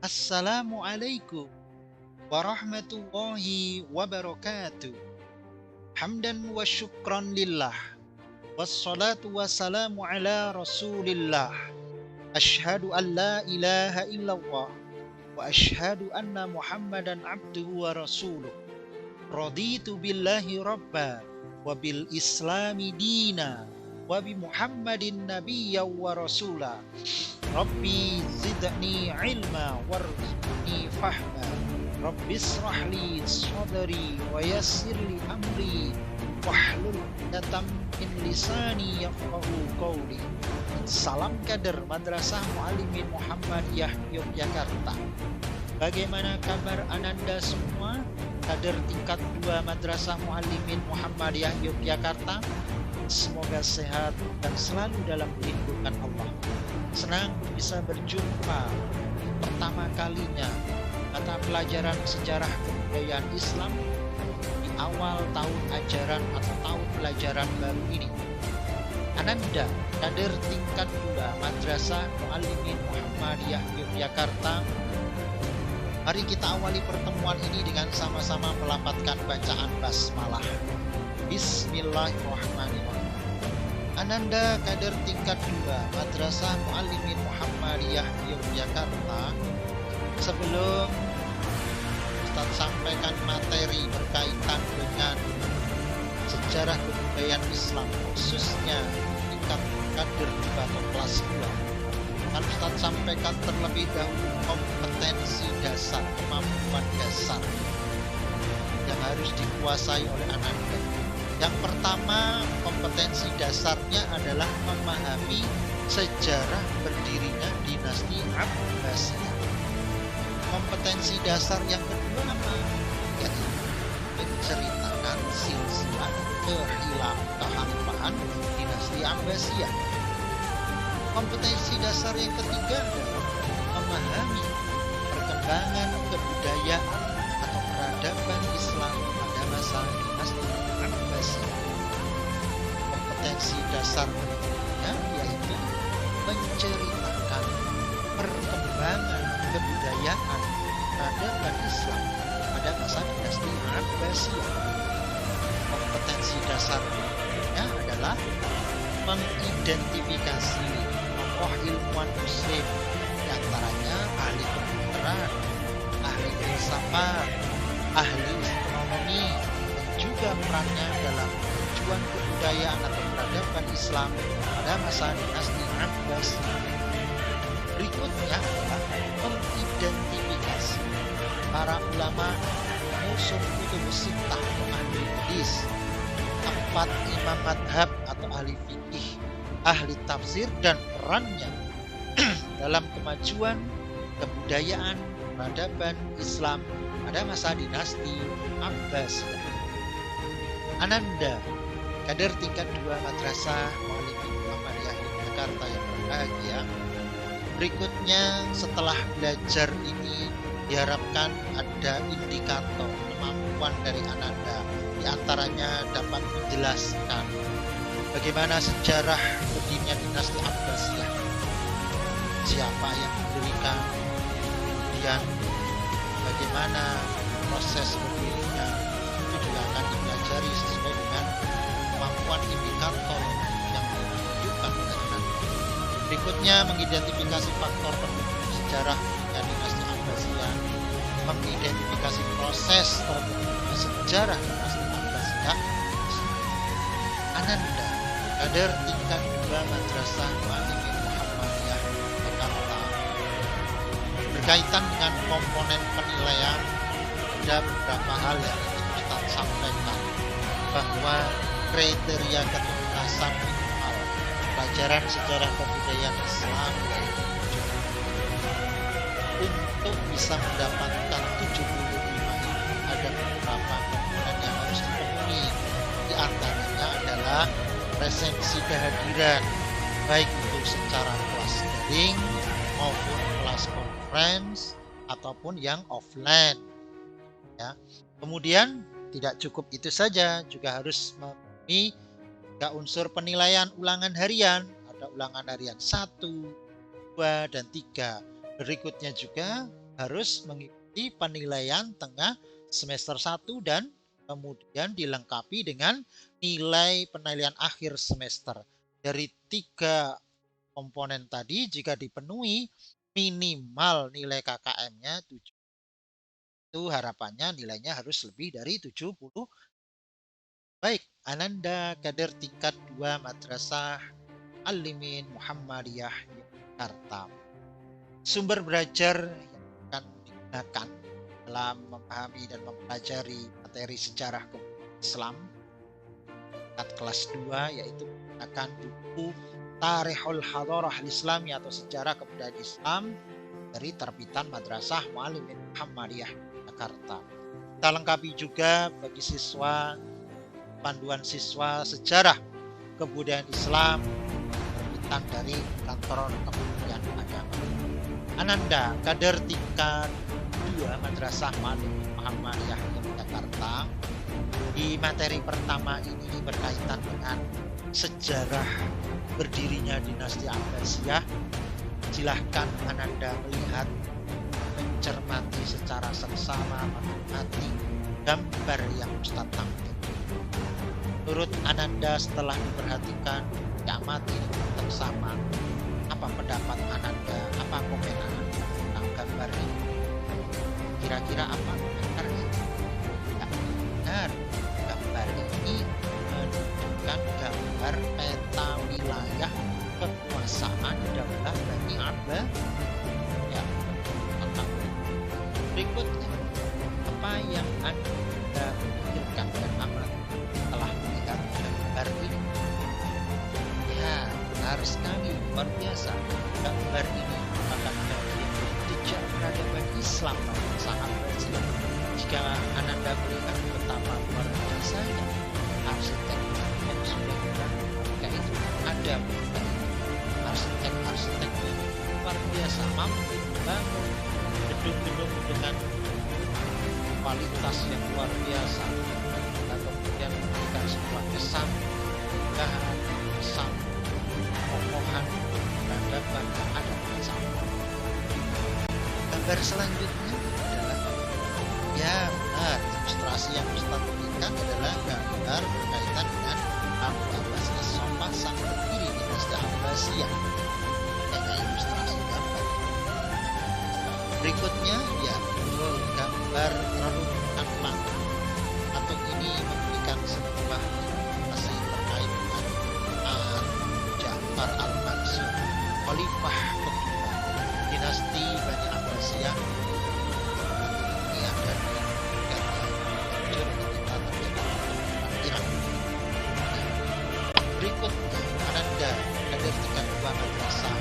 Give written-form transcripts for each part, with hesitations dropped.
Assalamualaikum warahmatullahi wabarakatuh. Hamdan wa syukran lillah. Wassalatu wassalamu ala rasulillah. Ashhadu an la ilaha illallah. Wa ashhadu anna muhammadan abduhu wa rasuluh. Raditu billahi rabba. Wa bil islami dina. Wa bi muhammadin nabiyya wa rasulah. Rabbi zidni ilma warzuqni fahma. Rabbi israh li sadri wa yassir li amri wahlul 'uqdatam min lisani yafqahu qawli. Salam kader Madrasah Muallimin Muhammadiyah Yogyakarta. Bagaimana kabar Ananda semua? Kader tingkat 2 Madrasah Muallimin Muhammadiyah Yogyakarta. Semoga sehat dan selalu dalam lindungan Allah. Senang bisa berjumpa pertama kalinya mata pelajaran sejarah kebudayaan Islam di awal tahun ajaran atau tahun pelajaran baru ini. Ananda, kader tingkat 2 Madrasah Muallimin Muhammadiyah Yogyakarta. Mari kita awali pertemuan ini dengan sama-sama melafadzkan bacaan basmalah. Bismillahirrahmanirrahim. Ananda, kader tingkat 2 Madrasah Muallimin Muhammadiyah Yogyakarta. Sebelum Ustaz sampaikan materi berkaitan dengan sejarah kebudayaan Islam, khususnya tingkat kader 2 atau kelas 2, kan Ustaz sampaikan terlebih dahulu kompetensi dasar, kemampuan dasar yang harus dikuasai oleh Ananda. Yang pertama, kompetensi dasarnya adalah memahami sejarah berdirinya dinasti Abbasiyah. Kompetensi dasar yang kedua apa? Yaitu menceritakan silsilah kehalifaan dinasti Abbasiyah. Kompetensi dasar yang ketiga adalah memahami perkembangan kebudayaan atau peradaban Islam pada masa dinasti Abbasiyah. Kompetensi dasar berikutnya yaitu menceritakan perkembangan kebudayaan peradaban Islam pada masa dinasti Abbasiyah. Kompetensi dasar berikutnya adalah mengidentifikasi tokoh ilmuwan muslim, diantaranya ahli kedokteran, ahli filsafat, ahli astronomi, dan juga perannya dalam kemajuan kebudayaan atau peradaban Islam pada masa dinasti Abbasiyah. Berikutnya adalah mengidentifikasi para ulama musuh kutubus sittah atau ahli hadis, 4 imam madhab atau ahli fikih, ahli tafsir, dan perannya dalam kemajuan kebudayaan peradaban Islam pada masa dinasti Abbasiyah. Ananda, kader tingkat 2 Madrasah Muallimin Muhammadiyah Yogyakarta yang berbahagia. Berikutnya, setelah belajar ini diharapkan ada indikator kemampuan dari Ananda. Di antaranya dapat menjelaskan bagaimana sejarah berdirinya dinasti Abbasiyah, siapa yang mendirikan, kemudian bagaimana proses berdirinya, itu juga akan dipelajari sesuai dengan kemampuan indikator yang ditunjukkan oleh Ananda. Berikutnya, mengidentifikasi faktor pendukung sejarah dinasti Abbasiyah, mengidentifikasi proses terbentuknya sejarah dinasti Abbasiyah. Ananda, kader tingkat 2 Madrasah Muallimin Muhammadiyah Jakarta. Berkaitan dengan komponen penilaian, ada beberapa hal yang ingin kita sampaikan, bahwa kriteria ketuntasan minimal pelajaran sejarah kebudayaan Islam untuk bisa mendapatkan 75 ini ada beberapa komponen yang harus dipenuhi. Di antaranya adalah presensi kehadiran, baik itu secara kelas daring maupun kelas conference ataupun yang offline. Ya. Kemudian tidak cukup itu saja, juga harus memenuhi 3 unsur penilaian ulangan harian. Ada ulangan harian 1, 2, dan 3. Berikutnya juga harus mengikuti penilaian tengah semester 1 dan kemudian dilengkapi dengan nilai penilaian akhir semester. Dari 3 komponen tadi jika dipenuhi minimal nilai KKM-nya 7. Itu harapannya nilainya harus lebih dari 70. Baik, Ananda kader tingkat 2 Madrasah Al-Limin Muhammadiyah Yogyakarta. Sumber belajar yang akan digunakan dalam memahami dan mempelajari materi sejarah Islam tingkat kelas 2 yaitu menggunakan buku Tarikhul Hadarah Al-Islami atau Sejarah Kebudayaan Islam dari terbitan Madrasah Al-Limin Muhammadiyah Jakarta. Kita lengkapi juga bagi siswa panduan siswa sejarah kebudayaan Islam terbitan dari Kantor Kementerian Agama. Ananda kader tingkat 2 Madrasah Al-Limin Muhammadiyah Jakarta. Di materi pertama ini berkaitan dengan sejarah berdirinya dinasti Abbasiyah. Silahkan Ananda melihat, mencermati secara seksama, menikmati gambar yang Ustaz tampilkan. Menurut Ananda setelah diperhatikan, diamati dengan seksama, apa pendapat Ananda, apa komen Ananda tentang gambar ini? Kira-kira apa komentarnya? Ya, benar, gambar ini menunjukkan gambar peta wilayah kekuasaan Daulah Bani Abbas. Ya, tentang berikutnya apa yang Anda pikirkan dan amati setelah melihat gambar ini? Ya, benar sekali, luar biasa. Gambar ini merupakan bagian dari jejak peradaban Islam pada saat Islam. Jika Ananda melihat betapa luar biasanya arsitek yang sudah ketika itu ada arsitek yang luar biasa mampu membangun gedung-gedung dengan kualitas yang luar biasa dan kemudian memberikan sebuah kesan kegahan, kesan kokohan peradaban yang ada di sana. Gambar selanjutnya adalah ya benar, ilustrasi yang Ustaz berikan adalah gambar berkaitan dengan Abu Abbas As-Sofa sang pendiri dinasti Abbasiyah. Kayaknya ilustrasi gambar. Berikutnya ya betul, gambar reruntuhan mata atau ini memberikan sebuah informasi terkait dengan Ja'far Al-Mansur, Khalifah kedua dinasti Bani Abbasiyah. Ini ada di berikutnya Ananda kader tingkat 2 Madrasah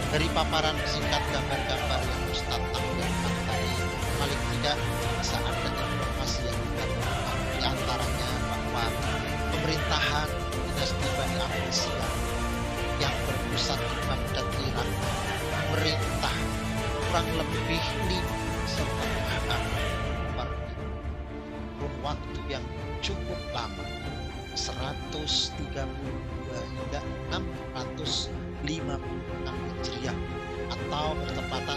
dari paparan singkat gambar-gambar yang Ustaz tampilkan tadi, paling tidak bisa ada informasi yang didapatkan di antaranya bahwa pemerintahan dinasti Bani Abbasiyah yang berpusat di Baghdad Irak memerintah kurang lebih 5,5 abad, kurun waktu yang cukup lama, 132 hingga 656 Hijriah atau bertepatan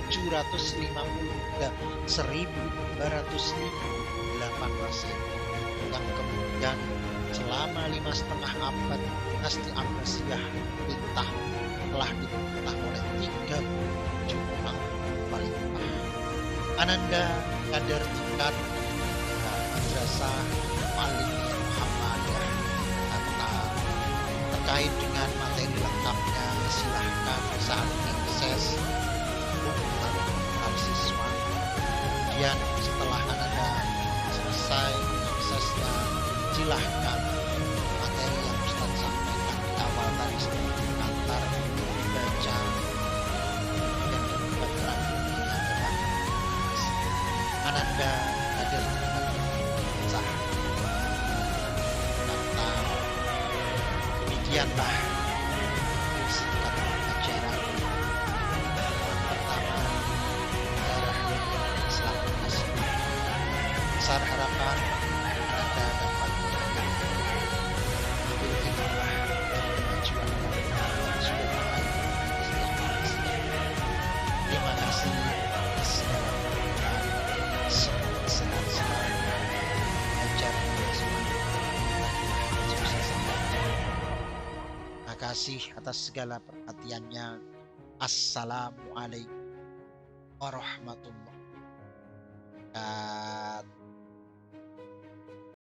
750 hingga 1258 Masehi, yang kemudian selama 5,5 abad dinasti Abbasiyah telah diperintah oleh 37 orang khalifah. Ananda kader tingkat Madrasah Al-Limin Muhammadiyah Jakarta. Terkait dengan materi lengkapnya silahkan saat mengakses buku tentang siswa. Kemudian setelah Ananda selesai mengaksesnya, silahkan materi yang Ustaz sampaikan di awal tadi seperti antar dibaca dan dibaca ini adalah Ananda hadir sah demikianlah singkat acara semoga sehat selalu, lancar selalu, sukses selalu. Terima kasih atas segala perhatiannya. Assalamualaikum warahmatullahi wabarakatuh.